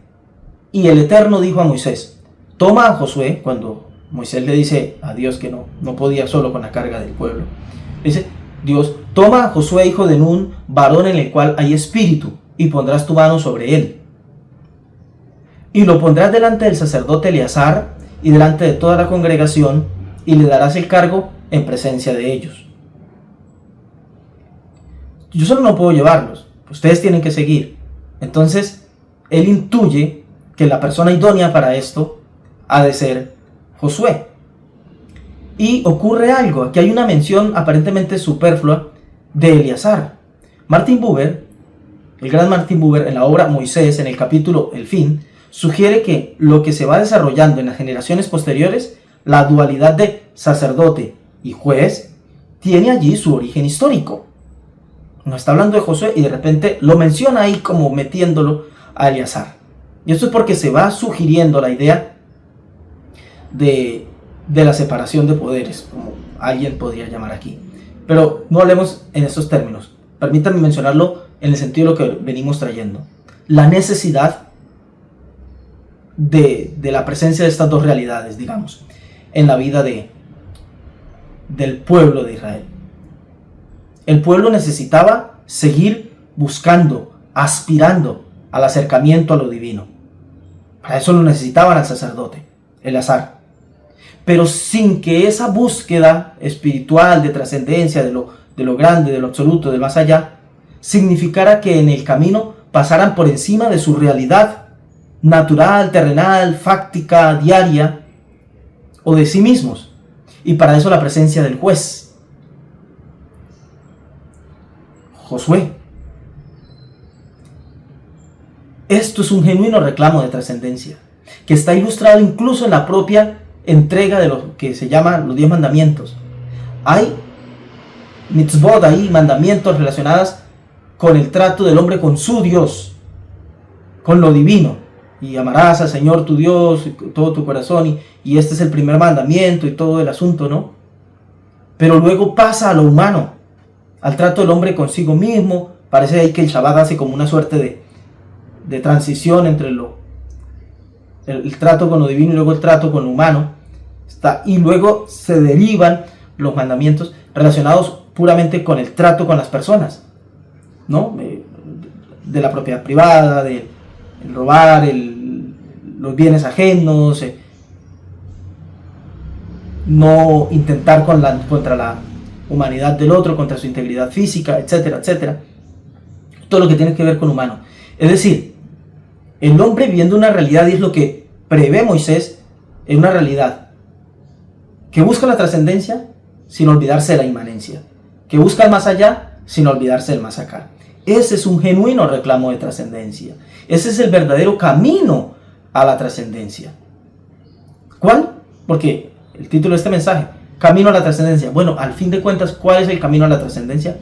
y el Eterno dijo a Moisés, toma a Josué, cuando Moisés le dice a Dios que no podía solo con la carga del pueblo, dice Dios, Toma a Josué, hijo de Nun, varón en el cual hay espíritu, y pondrás tu mano sobre él. Y lo pondrás delante del sacerdote Eleazar y delante de toda la congregación, y le darás el cargo en presencia de ellos. Yo solo no puedo llevarlos, ustedes tienen que seguir. Entonces, él intuye que la persona idónea para esto ha de ser Josué. Y ocurre algo, aquí hay una mención aparentemente superflua de Eleazar. Martin Buber, el gran Martin Buber, en la obra Moisés, en el capítulo El Fin, sugiere que lo que se va desarrollando en las generaciones posteriores, la dualidad de sacerdote y juez, tiene allí su origen histórico. No está hablando de Josué y de repente lo menciona ahí como metiéndolo a Eleazar. Y esto es porque se va sugiriendo la idea de la separación de poderes, como alguien podría llamar aquí. Pero no hablemos en estos términos. Permítanme mencionarlo en el sentido de lo que venimos trayendo. La necesidad de la presencia de estas dos realidades, digamos, en la vida del pueblo de Israel. El pueblo necesitaba seguir buscando, aspirando al acercamiento a lo divino. Para eso lo necesitaban al sacerdote, Eleazar. Pero sin que esa búsqueda espiritual de trascendencia, de lo grande, de lo absoluto, del más allá, significara que en el camino pasaran por encima de su realidad natural, terrenal, fáctica, diaria, o de sí mismos. Y para eso la presencia del juez, Josué. Esto es un genuino reclamo de trascendencia, que está ilustrado incluso en la propia entrega de lo que se llama los 10 mandamientos. Hay mitzvot, hay mandamientos relacionados con el trato del hombre con su Dios, con lo divino. Y amarás al Señor tu Dios con todo tu corazón, y este es el primer mandamiento y todo el asunto, ¿no? Pero luego pasa a lo humano, al trato del hombre consigo mismo. Parece ahí que el Shabbat hace como una suerte de transición entre el trato con lo divino y luego el trato con lo humano. Y luego se derivan los mandamientos relacionados puramente con el trato con las personas, ¿no? De la propiedad privada, de robar, los bienes ajenos, no intentar contra la humanidad del otro, contra su integridad física, etcétera, etcétera. Todo lo que tiene que ver con humano. Es decir, el hombre viviendo una realidad, y es lo que prevé Moisés, en una realidad que busca la trascendencia sin olvidarse de la inmanencia, que busca el más allá sin olvidarse del más acá. Ese es un genuino reclamo de trascendencia. Ese es el verdadero camino a la trascendencia. ¿Cuál? Porque el título de este mensaje, camino a la trascendencia. Bueno, al fin de cuentas, ¿cuál es el camino a la trascendencia?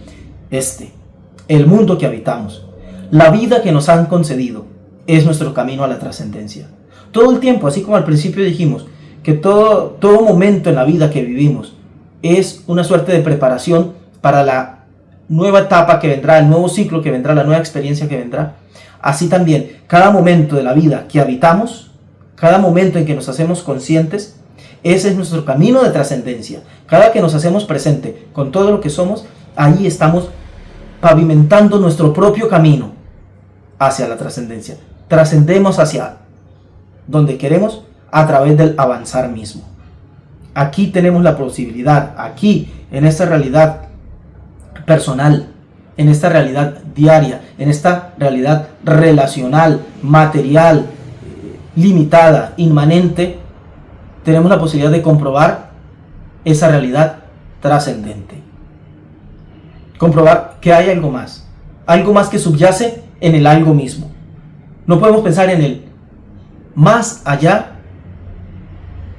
El mundo que habitamos, la vida que nos han concedido, es nuestro camino a la trascendencia. Todo el tiempo, así como al principio dijimos, que todo momento en la vida que vivimos es una suerte de preparación para la nueva etapa que vendrá, el nuevo ciclo que vendrá, la nueva experiencia que vendrá. Así también, cada momento de la vida que habitamos, cada momento en que nos hacemos conscientes, ese es nuestro camino de trascendencia. Cada que nos hacemos presente con todo lo que somos, ahí estamos pavimentando nuestro propio camino hacia la trascendencia. Trascendemos hacia donde queremos a través del avanzar mismo. Aquí tenemos la posibilidad, aquí, en esta realidad personal, en esta realidad diaria, en esta realidad relacional, material, limitada, inmanente, tenemos la posibilidad de comprobar esa realidad trascendente. Comprobar que hay algo más que subyace en el algo mismo. No podemos pensar en el más allá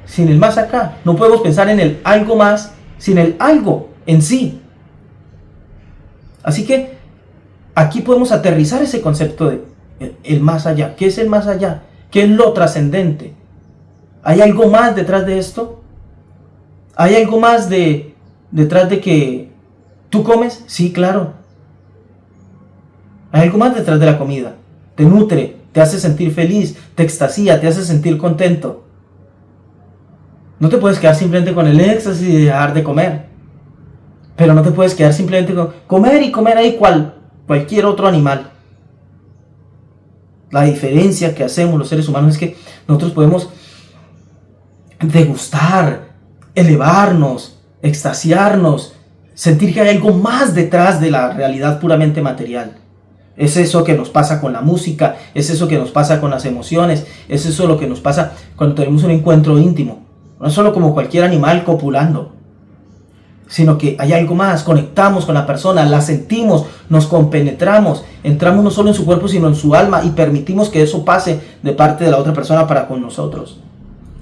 sin el más acá. No podemos pensar en el algo más sin el algo en sí. Así que aquí podemos aterrizar ese concepto de el más allá. ¿Qué es el más allá? ¿Qué es lo trascendente? ¿Hay algo más detrás de esto? ¿Hay algo más detrás de que tú comes? Sí, claro. Hay algo más detrás de la comida. Te nutre, te hace sentir feliz, te extasía, te hace sentir contento. No te puedes quedar simplemente con el éxtasis de dejar de comer. Pero no te puedes quedar simplemente con comer y comer ahí cualquier otro animal. La diferencia que hacemos los seres humanos es que nosotros podemos degustar, elevarnos, extasiarnos, sentir que hay algo más detrás de la realidad puramente material. Es eso que nos pasa con la música, es eso que nos pasa con las emociones, es eso lo que nos pasa cuando tenemos un encuentro íntimo. No es solo como cualquier animal copulando, sino que hay algo más, conectamos con la persona, la sentimos, nos compenetramos, entramos no solo en su cuerpo sino en su alma y permitimos que eso pase de parte de la otra persona para con nosotros.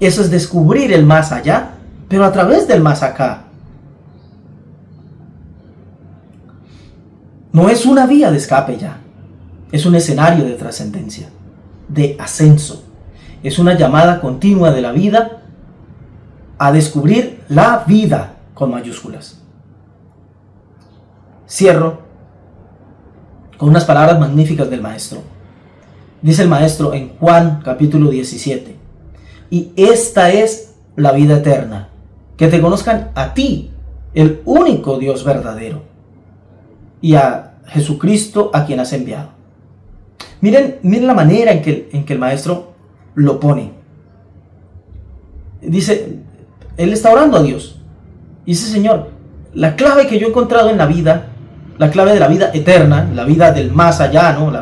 Eso es descubrir el más allá, pero a través del más acá. No es una vía de escape ya, es un escenario de trascendencia, de ascenso. Es una llamada continua de la vida a descubrir la vida con mayúsculas. Cierro con unas palabras magníficas del Maestro. Dice el Maestro en Juan capítulo 17, y esta es la vida eterna, que te conozcan a ti, el único Dios verdadero, y a Jesucristo a quien has enviado. Miren la manera en que el Maestro lo pone. Dice, él está orando a Dios. Dice, Señor, la clave que yo he encontrado en la vida, la clave de la vida eterna, la vida del más allá, ¿no?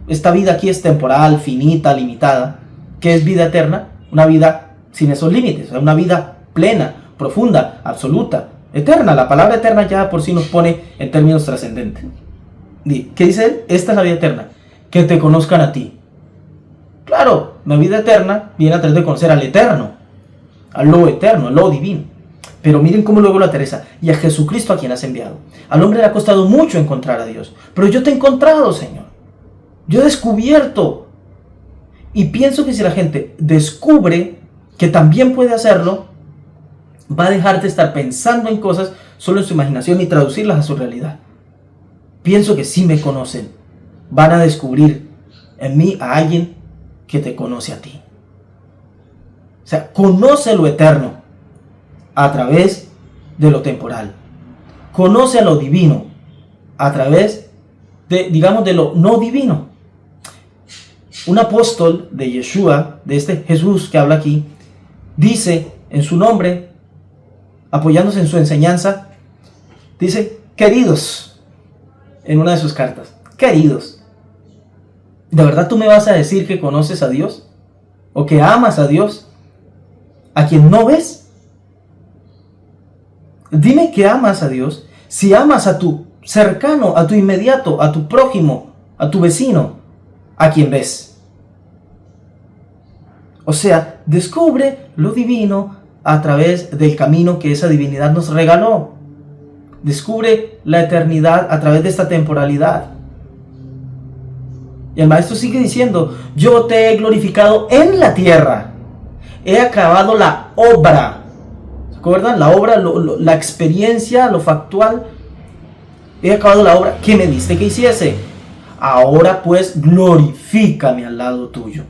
Esta vida aquí es temporal, finita, limitada. ¿Qué es vida eterna? Una vida sin esos límites, una vida plena, profunda, absoluta, eterna. La palabra eterna ya por sí nos pone en términos trascendentes. ¿Qué dice él? Esta es la vida eterna, que te conozcan a ti. Claro, la vida eterna viene a través de conocer al eterno, al lo eterno, al lo divino. Pero miren cómo luego la aterriza, y a Jesucristo a quien has enviado. Al hombre le ha costado mucho encontrar a Dios, pero yo te he encontrado, Señor. Yo he descubierto. Y pienso que si la gente descubre que también puede hacerlo, va a dejar de estar pensando en cosas solo en su imaginación y traducirlas a su realidad. Pienso que si me conocen, van a descubrir en mí a alguien que te conoce a ti. O sea, conoce lo eterno a través de lo temporal. Conoce a lo divino a través de, digamos, de lo no divino. Un apóstol de Yeshua, de este Jesús que habla aquí, dice en su nombre, apoyándose en su enseñanza, dice, queridos, en una de sus cartas, queridos, ¿de verdad tú me vas a decir que conoces a Dios? ¿O que amas a Dios? ¿A quien no ves? Dime que amas a Dios si amas a tu cercano, a tu inmediato, a tu prójimo, a tu vecino, a quien ves. O sea, descubre lo divino a través del camino que esa divinidad nos regaló. Descubre la eternidad a través de esta temporalidad. Y el Maestro sigue diciendo, yo te he glorificado en la tierra. He acabado la obra. ¿Se acuerdan? La obra, la experiencia, lo factual. He acabado la obra que me diste que hiciese. Ahora pues glorifícame al lado tuyo.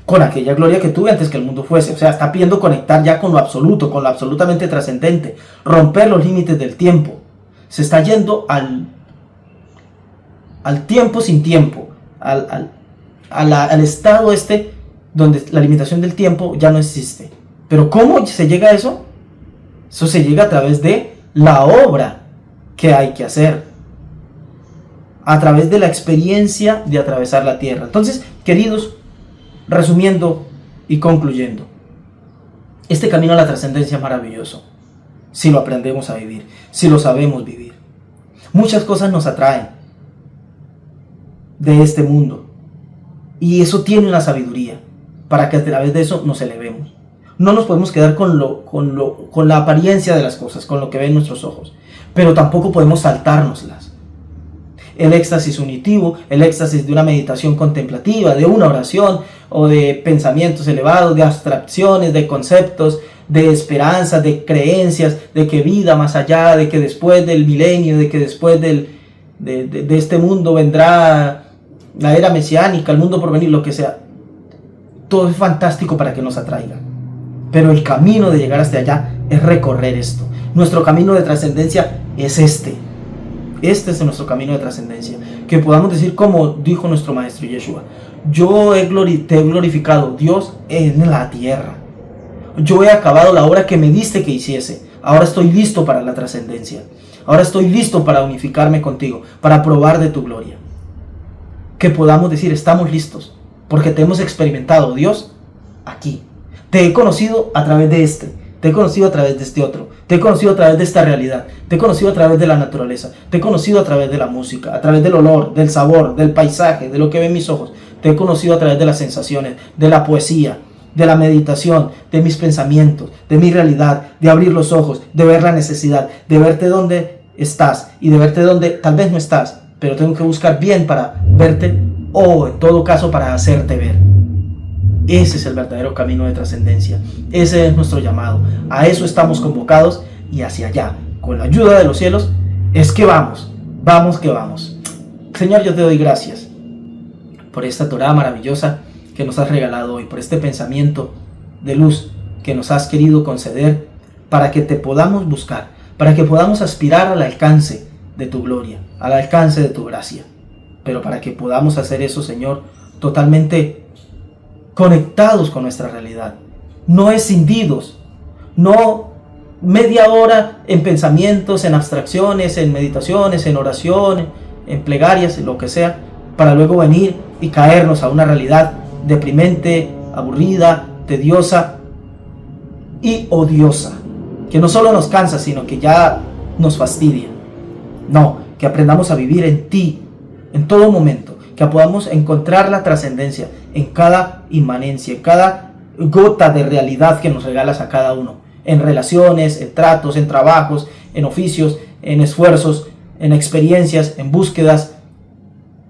Con aquella gloria que tuve antes que el mundo fuese. O sea, está pidiendo conectar ya con lo absoluto, con lo absolutamente trascendente. Romper los límites del tiempo. Se está yendo al tiempo sin tiempo. Al estado donde la limitación del tiempo ya no existe. Pero ¿cómo se llega a eso? Eso se llega a través de la obra que hay que hacer. A través de la experiencia de atravesar la tierra. Entonces, queridos, resumiendo y concluyendo, este camino a la trascendencia es maravilloso, si lo aprendemos a vivir, si lo sabemos vivir. Muchas cosas nos atraen de este mundo, y eso tiene una sabiduría, para que a través de eso nos elevemos. No nos podemos quedar con la apariencia de las cosas, con lo que ven nuestros ojos, pero tampoco podemos saltárnoslas. El éxtasis unitivo, el éxtasis de una meditación contemplativa, de una oración o de pensamientos elevados, de abstracciones, de conceptos, de esperanzas, de creencias, de que vida más allá, de que después del milenio, de que después de este mundo vendrá la era mesiánica, el mundo por venir, lo que sea. Todo es fantástico para que nos atraiga. Pero el camino de llegar hasta allá es recorrer esto. Nuestro camino de trascendencia es este. Este es nuestro camino de trascendencia. Que podamos decir como dijo nuestro Maestro Yeshua: yo te he glorificado, Dios, en la tierra. Yo he acabado la obra que me diste que hiciese. Ahora estoy listo para la trascendencia. Ahora estoy listo para unificarme contigo, para probar de tu gloria. Que podamos decir: estamos listos, porque te hemos experimentado, Dios, aquí. Te he conocido a través de este. Te he conocido a través de este otro. Te he conocido a través de esta realidad. Te he conocido a través de la naturaleza. Te he conocido a través de la música, a través del olor, del sabor, del paisaje, de lo que ven mis ojos. Te he conocido a través de las sensaciones, de la poesía, de la meditación, de mis pensamientos, de mi realidad, de abrir los ojos, de ver la necesidad, de verte donde estás y de verte donde tal vez no estás, pero tengo que buscar bien para verte o en todo caso para hacerte ver. Ese es el verdadero camino de trascendencia. Ese es nuestro llamado. A eso estamos convocados y hacia allá, con la ayuda de los cielos, es que vamos. Vamos que vamos. Señor, yo te doy gracias por esta Torá maravillosa que nos has regalado hoy, por este pensamiento de luz que nos has querido conceder para que te podamos buscar, para que podamos aspirar al alcance de tu gloria, al alcance de tu gracia. Pero para que podamos hacer eso, Señor, totalmente conectados con nuestra realidad, no escindidos, no media hora en pensamientos, en abstracciones, en meditaciones, en oraciones, en plegarias, en lo que sea, para luego venir y caernos a una realidad deprimente, aburrida, tediosa y odiosa, que no solo nos cansa, sino que ya nos fastidia. No, que aprendamos a vivir en ti, en todo momento, que podamos encontrar la trascendencia en cada inmanencia, en cada gota de realidad que nos regalas a cada uno, en relaciones, en tratos, en trabajos, en oficios, en esfuerzos, en experiencias, en búsquedas,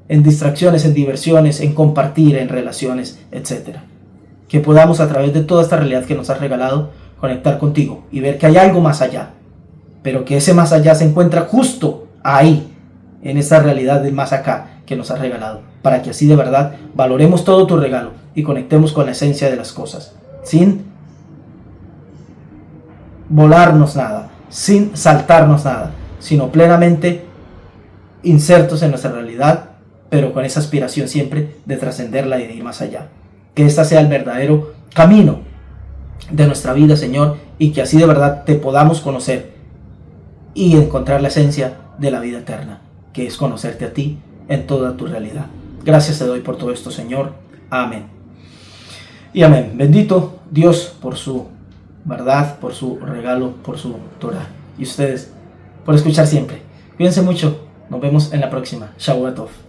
en distracciones, en diversiones, en compartir, en relaciones, etc. Que podamos a través de toda esta realidad que nos has regalado conectar contigo y ver que hay algo más allá, pero que ese más allá se encuentra justo ahí, en esa realidad del más acá que nos has regalado, para que así de verdad valoremos todo tu regalo y conectemos con la esencia de las cosas, sin volarnos nada, sin saltarnos nada, sino plenamente insertos en nuestra realidad, pero con esa aspiración siempre de trascenderla y de ir más allá. Que este sea el verdadero camino de nuestra vida, Señor, y que así de verdad te podamos conocer y encontrar la esencia de la vida eterna, que es conocerte a ti en toda tu realidad. Gracias te doy por todo esto, Señor. Amén. Y amén. Bendito Dios por su verdad, por su regalo, por su Torah. Y ustedes por escuchar siempre. Cuídense mucho. Nos vemos en la próxima. Shavuot Tov.